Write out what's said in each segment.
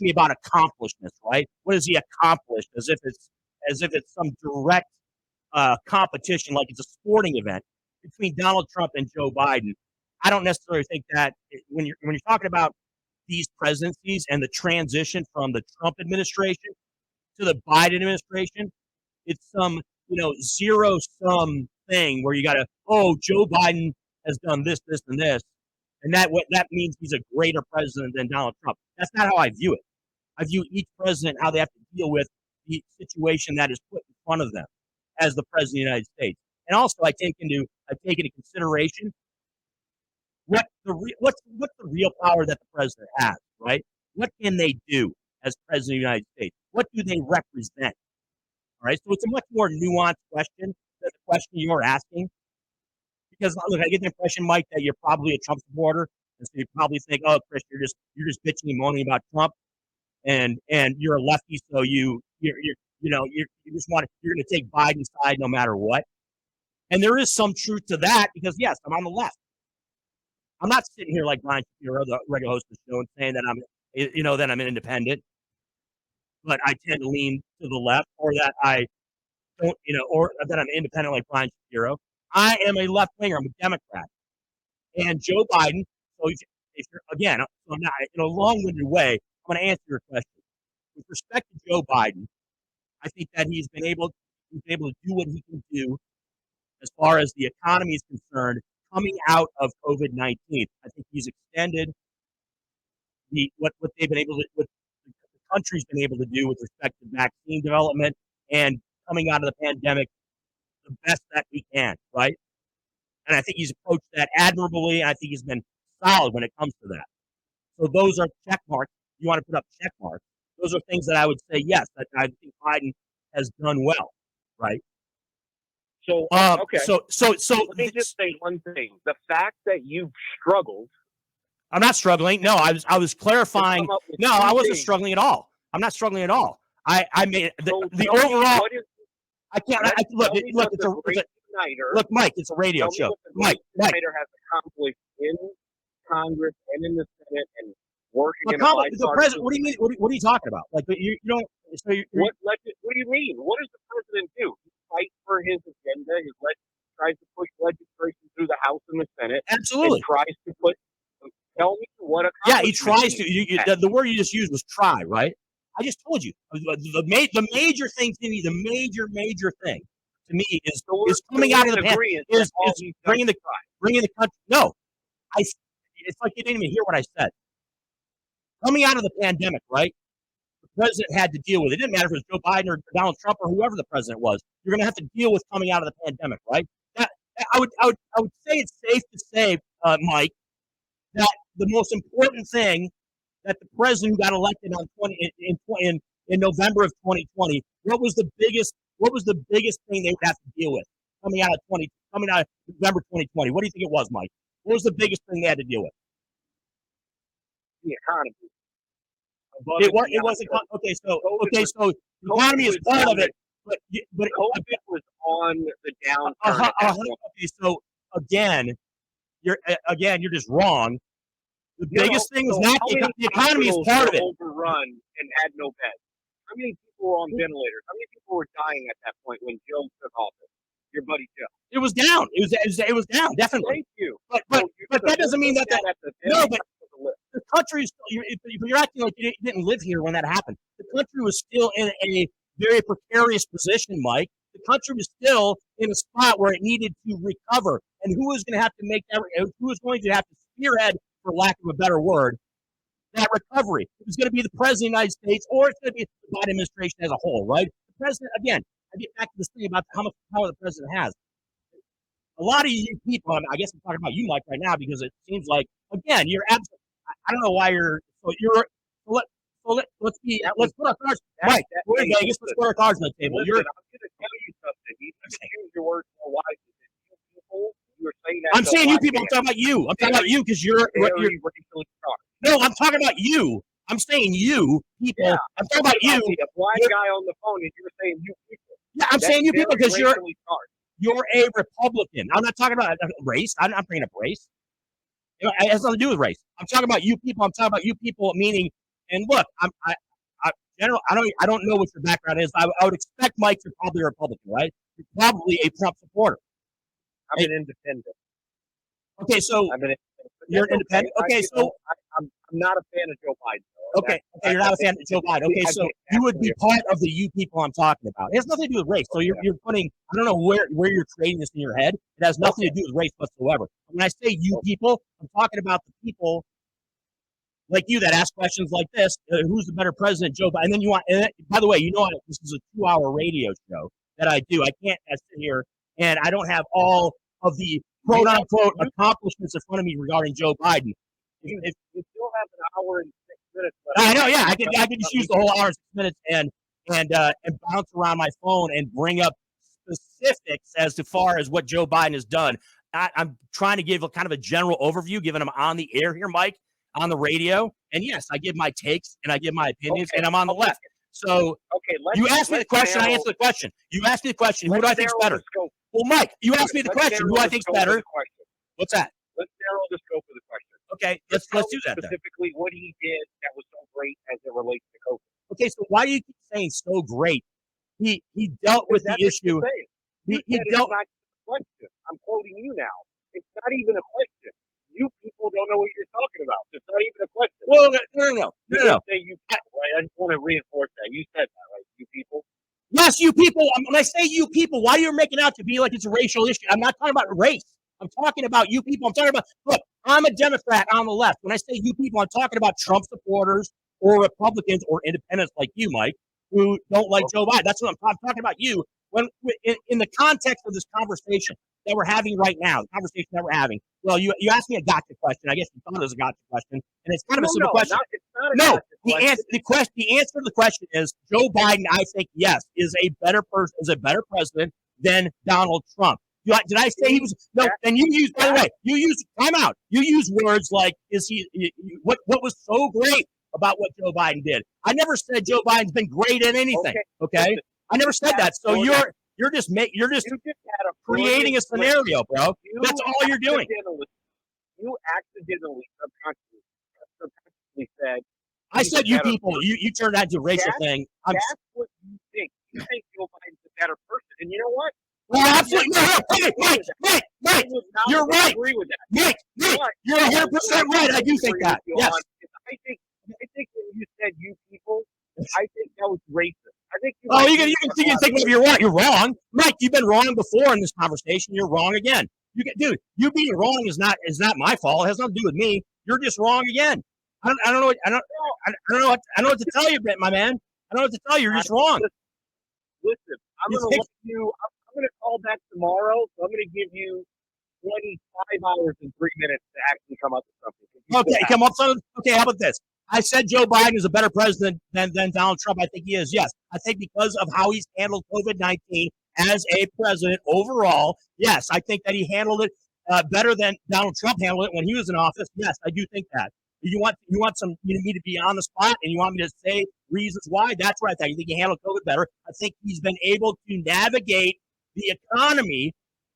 me about accomplishments, right? What has he accomplished? As if it's some direct competition, like it's a sporting event between Donald Trump and Joe Biden. I don't necessarily think that when you're talking about these presidencies and the transition from the Trump administration to the Biden administration, it's some zero sum thing where you got to Joe Biden has done this, this, and this, and that means he's a greater president than Donald Trump. That's not how I view it. I view each president how they have to deal with the situation that is put in front of them as the president of the United States. And also, I take into consideration what's the real power that the president has, right? What can they do as president of the United States? What do they represent? All right, so it's a much more nuanced question than the question you're asking. Because look, I get the impression, Mike, that you're probably a Trump supporter, and so you probably think, "Oh, Chris, you're just bitching and moaning about Trump, and you're a lefty, so you're going to take Biden's side no matter what." And there is some truth to that because yes, I'm on the left. I'm not sitting here like Brian Shapiro, the regular host of the show, and saying that I'm an independent, but I tend to lean to the left, or that I don't, or that I'm independent like Brian Shapiro. I am a left winger. I'm a Democrat, and Joe Biden. So if you're again, I'm not in a long-winded way. I'm going to answer your question with respect to Joe Biden. I think that he's been able to do what he can do as far as the economy is concerned, coming out of COVID-19. I think he's extended what they've been able to, what the country's been able to do with respect to vaccine development and coming out of the pandemic the best that we can, right? And I think he's approached that admirably. I think he's been solid when it comes to that. So those are check marks. You want to put up check marks. Those are things that I would say, yes, that I think Biden has done well, right? So, okay. So let me just say one thing. The fact that you've struggled. I'm not struggling. No, I was clarifying. No, I wasn't struggling at all. I'm not struggling at all. I made the overall. I can't. Look, look, Mike. It's a radio show. Mike Snyder has accomplished in Congress and in the Senate and working in the president. What do you mean? What are you talking about? Like you don't. So what do you mean? What does the president do? He fights for his agenda. He tries to push legislation through the House and the Senate. Absolutely. And tries to put. Tell me what. Yeah, he tries to. The word you just used was try, right? I just told you the major thing to me, the major thing to me is coming out of the pandemic, is bringing the country. No, it's like you didn't even hear what I said. Coming out of the pandemic, right? The president had to deal with it. It didn't matter if it was Joe Biden or Donald Trump or whoever the president was. You're going to have to deal with coming out of the pandemic, right? I would say it's safe to say, Mike, that the most important thing that the president who got elected in November of 2020, what was the biggest thing they would have to deal with coming out of November 2020? What do you think it was, Mike? What was the biggest thing they had to deal with? The economy. It wasn't okay. So the economy is part of it, but COVID was on the downturn. Okay, so again, you're just wrong. The biggest thing was not the economy is part of it. Overrun and had no beds. How many people were on ventilators? How many people were dying at that point when Joe took office? Your buddy Joe. It was down. It was down. Definitely. Thank you. But that doesn't mean that no. But the country is still. You're acting like you didn't live here when that happened. The country was still in a very precarious position, Mike. The country was still in a spot where it needed to recover, and who was going to have to make that? Who was going to have to spearhead, for lack of a better word, that recovery? It was going to be the president of the United States, or it's going to be the Biden administration as a whole, right? The president, again, I get back to this thing about how much power the president has. A lot of you people, I guess I'm talking about you, Mike, right now, because it seems like, again, you're absolutely, I don't know why let's put our cards, Mike, we're in Vegas, let's put our cards on the table. Listen, I'm going to tell you something. You choose your words more wisely. I'm saying you people. I'm talking about you. I'm talking about you because you're. No, I'm talking about you. I'm saying you people. Yeah, I'm talking about you. A blind guy on the phone, and you're saying you people. Yeah, I'm saying you people because you're a Republican. I'm not talking about race. I'm not bringing up race. It has nothing to do with race. I'm talking about you people. I'm talking about you people, meaning And look, general, I don't know what your background is. I would expect Mike, you're probably a Republican, right? You're probably a Trump supporter. I'm an independent. Okay, so I'm an independent. you're independent. Okay, so I'm not a fan of Joe Biden. okay, you're not a fan of Joe Biden. Okay, so you would be part of the you people I'm talking about. It has nothing to do with race. So you're putting, I don't know where you're creating this in your head. It has nothing to do with race whatsoever. When I say you people, I'm talking about the people like you that ask questions like this: who's the better president, Joe Biden? And then you want. And by the way, this is a 2-hour radio show that I do. I can't sit here and I don't have all of the quote unquote accomplishments in front of me regarding Joe Biden. You still have an hour and 6 minutes left. I know, yeah. I could just use the whole hour and 6 minutes and bounce around my phone and bring up specifics as far as what Joe Biden has done. I'm trying to give a kind of a general overview, given I'm on the air here, Mike, on the radio. And yes, I give my takes and I give my opinions, and I'm on the left. So you asked me the question, I answer the question. You asked me the question, who do I think's better? Well, Mike, you asked me the question, who I think's better. What's that? Let's narrow the scope of the question. Okay, let's do that. Specifically, what he did that was so great as it relates to COVID. Okay, so why do you keep saying so great? He dealt with the issue. He dealt. Not a question. I'm quoting you now. It's not even a question. You people don't know what you're talking about. It's not even a question. Well, no. Say you people, right? I just want to reinforce that. You said that, right? You people. Yes, you people. When I say you people, why are you making out to be like it's a racial issue? I'm not talking about race. I'm talking about you people. I'm talking about, look, I'm a Democrat on the left. When I say you people, I'm talking about Trump supporters or Republicans or independents like you, Mike, who don't like Joe Biden. That's what I'm talking about you. When in the context of this conversation that we're having right now, the conversation that we're having, well, you asked me a gotcha question. I guess you thought it was a gotcha question, and it's kind of a simple question. The answer to the question is Joe Biden. I think yes is a better person, is a better president than Donald Trump. Did I say he was? No. And you use, by the way, time out. You use words like, is he? What was so great about what Joe Biden did? I never said Joe Biden's been great at anything. Okay, I never said that. So you're just creating a scenario, bro. That's all you're doing. You accidentally, subconsciously said. I said you people. You turned that into a racial thing. That's what you think. You think Joe Biden's a better person, and you know what? Well, absolutely. Mike, you're right. Mike, you're 100% right. I do think that. Yes. I think when you said you people, I think that was racist. I think you can think whatever you want. You're wrong, Mike. You've been wrong before in this conversation. You're wrong again. Dude, you being wrong is not my fault. It has nothing to do with me. You're just wrong again. I don't know what to tell you, my man. I don't know what to tell you. You're just wrong. Listen, I'm going to call back tomorrow. So I'm going to give you 25 hours and 3 minutes to actually come up with something. Okay, come up with something. Okay, how about this? I said Joe Biden is a better president than Donald Trump. I think he is, yes. I think because of how he's handled COVID-19 as a president overall, yes, I think that he handled it better than Donald Trump handled it when he was in office. Yes, I do think that. You want me to be on the spot and you want me to say reasons why? That's right. I think he handled COVID better. I think he's been able to navigate the economy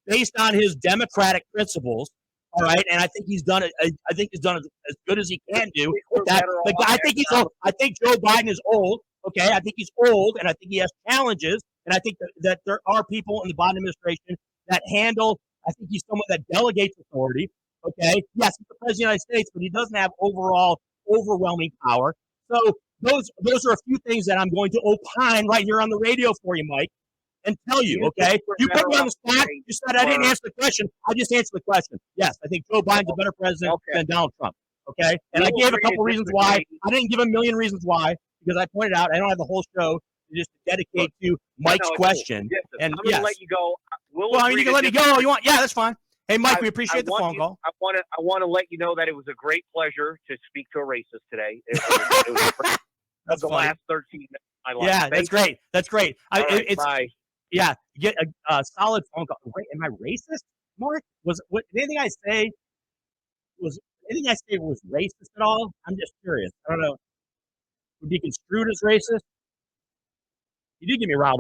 based on his democratic principles. All right, and I think he's done it. I think he's done it as good as he can do. I think he's old. I think Joe Biden is old. Okay, I think he's old, and I think he has challenges. And I think that there are people in the Biden administration that handle. I think he's someone that delegates authority. Okay, yes, he's the president of the United States, but he doesn't have overwhelming power. So those are a few things that I'm going to opine right here on the radio for you, Mike, and tell you, okay? You put me on the spot. You said I didn't answer the question. I just answered the question. Yes, I think Joe Biden's a better president than Donald Trump, okay? And I gave a couple reasons why. I didn't give a million reasons why, because I pointed out I don't have the whole show to just dedicate to Mike's question. And I'm going to let you go. You can let me go. You want? Yeah, that's fine. Hey, Mike, we appreciate the phone call. I want to let you know that it was a great pleasure to speak to a racist today. It was that's the last 13 minutes of my life. Yeah, that's great. That's great. Bye. Yeah, get a solid phone call. Wait, am I racist, Mark? Anything I say was racist at all? I'm just curious. I don't know. Would be construed as racist? You did give me a rile.